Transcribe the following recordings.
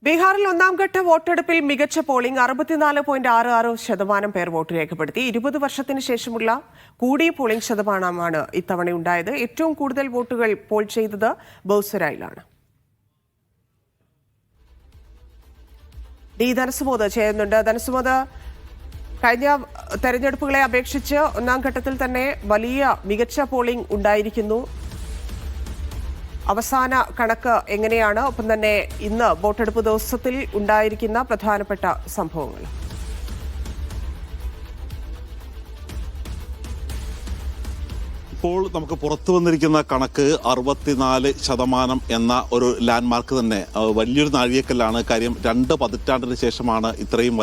ബീഹാറിൽ ഒന്നാം ഘട്ട വോട്ടെടുപ്പിൽ മികച്ച പോളിംഗ് 64.66% പേർ വോട്ട് രേഖപ്പെടുത്തി. 20 വർഷത്തിന് ശേഷമുള്ള കൂടിയ പോളിംഗ് ശതമാനമാണ് ഇത്തവണ ഉണ്ടായത്. ഏറ്റവും കൂടുതൽ വോട്ടുകൾ പോൾ ചെയ്തത് ബൗസരായിലാണ്. ഡി ധനസുമോദ് ചെയ്യുന്നുണ്ട്. ധനസുമോദ്, കഴിഞ്ഞ തെരഞ്ഞെടുപ്പുകളെ അപേക്ഷിച്ച് ഒന്നാം ഘട്ടത്തിൽ തന്നെ വലിയ മികച്ച പോളിംഗ് ഉണ്ടായിരിക്കുന്നു. അവസാന കണക്ക് എങ്ങനെയാണ്? ഒപ്പം തന്നെ ഇന്ന് വോട്ടെടുപ്പ് ദിവസത്തിൽ ഉണ്ടായിരിക്കുന്ന പ്രധാനപ്പെട്ട സംഭവങ്ങൾ. ഇപ്പോൾ നമുക്ക് പുറത്തു വന്നിരിക്കുന്ന കണക്ക് 64% എന്ന ഒരു ലാൻഡ് മാർക്ക് തന്നെ വലിയൊരു നാഴികക്കല്ലാണ്. കാര്യം 2 പതിറ്റാണ്ടിന് ശേഷമാണ് ഇത്രയും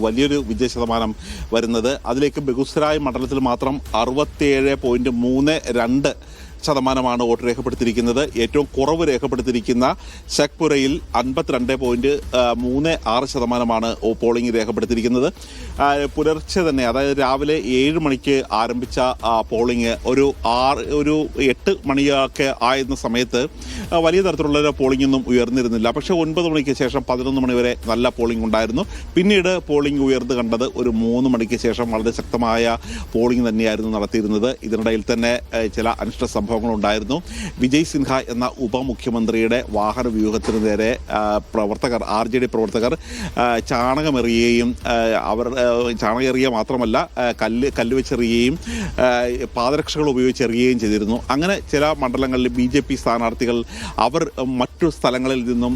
വലിയൊരു വിജയ ശതമാനം വരുന്നത്. അതിലേക്ക് ബെഗുസരായ് മണ്ഡലത്തിൽ മാത്രം 67.32% വോട്ട് രേഖപ്പെടുത്തിയിരിക്കുന്നത്. ഏറ്റവും കുറവ് രേഖപ്പെടുത്തിയിരിക്കുന്ന ഷെഖ്പുരയിൽ 52.36% പോളിംഗ് രേഖപ്പെടുത്തിയിരിക്കുന്നത്. പുലർച്ചെ തന്നെ, അതായത് രാവിലെ 7 മണിക്ക് ആരംഭിച്ച പോളിംഗ് ഒരു 8 മണിയൊക്കെ ആയിരുന്ന സമയത്ത് വലിയ തരത്തിലുള്ള പോളിംഗ് ഒന്നും ഉയർന്നിരുന്നില്ല. പക്ഷേ 9 മണിക്ക് ശേഷം 11 മണി വരെ നല്ല പോളിംഗ് ഉണ്ടായിരുന്നു. പിന്നീട് പോളിംഗ് ഉയർന്നു കണ്ടത് ഒരു 3 മണിക്ക് ശേഷം വളരെ ശക്തമായ പോളിംഗ് തന്നെയായിരുന്നു നടത്തിയിരുന്നത്. ഇതിനിടയിൽ തന്നെ ചില അനിഷ്ട സംഭവങ്ങളുണ്ടായിരുന്നു. വിജയ് സിൻഹ എന്ന ഉപമുഖ്യമന്ത്രിയുടെ വാഹന വ്യൂഹത്തിന് നേരെ RJD പ്രവർത്തകർ ചാണകമെറിയുകയും ചാണകമെറിയുക മാത്രമല്ല കല്ല് വെച്ചെറിയുകയും പാദരക്ഷകൾ ഉപയോഗിച്ചെറിയുകയും ചെയ്തിരുന്നു. അങ്ങനെ ചില മണ്ഡലങ്ങളിൽ BJP സ്ഥാനാർത്ഥികൾ അവർ മറ്റു സ്ഥലങ്ങളിൽ നിന്നും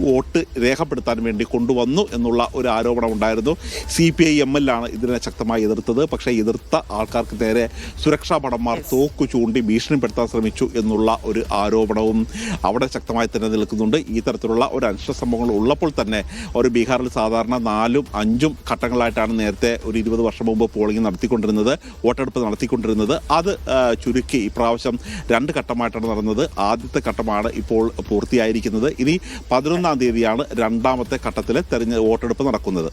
വോട്ട് രേഖപ്പെടുത്താൻ വേണ്ടി കൊണ്ടുവന്നു എന്നുള്ള ഒരു ആരോപണം ഉണ്ടായിരുന്നു. CPI ML ആണ് ഇതിനെ ശക്തമായി എതിർത്തത്. പക്ഷേ എതിർത്ത ആൾക്കാർക്ക് നേരെ സുരക്ഷാ ഭടന്മാർ തോക്കു ചൂണ്ടി ഭീഷണിപ്പെടുത്താൻ ശ്രമിച്ചു എന്നുള്ള ഒരു ആരോപണവും അവിടെ ശക്തമായി തന്നെ നിൽക്കുന്നുണ്ട്. ഈ തരത്തിലുള്ള ഒരു അനിഷ്ട സംഭവങ്ങൾ ഉള്ളപ്പോൾ തന്നെ ഒരു ബീഹാറിൽ സാധാരണ 4ഉം 5ഉം ഘട്ടങ്ങളായിട്ടാണ് നേരത്തെ ഒരു 20 വർഷം മുമ്പ് പോളിംഗ് വോട്ടെടുപ്പ് നടത്തിക്കൊണ്ടിരുന്നത്. അത് ചുരുക്കി ഇപ്രാവശ്യം 2 ഘട്ടമായിട്ടാണ് നടന്നത്. ആദ്യത്തെ ഘട്ടമാണ് ഇപ്പോൾ പൂർത്തിയായിരിക്കുന്നത്. ഇനി 11-ാം തീയതിയാണ് 2ാമത്തെ ഘട്ടത്തിലെ വോട്ടെടുപ്പ് നടക്കുന്നത്.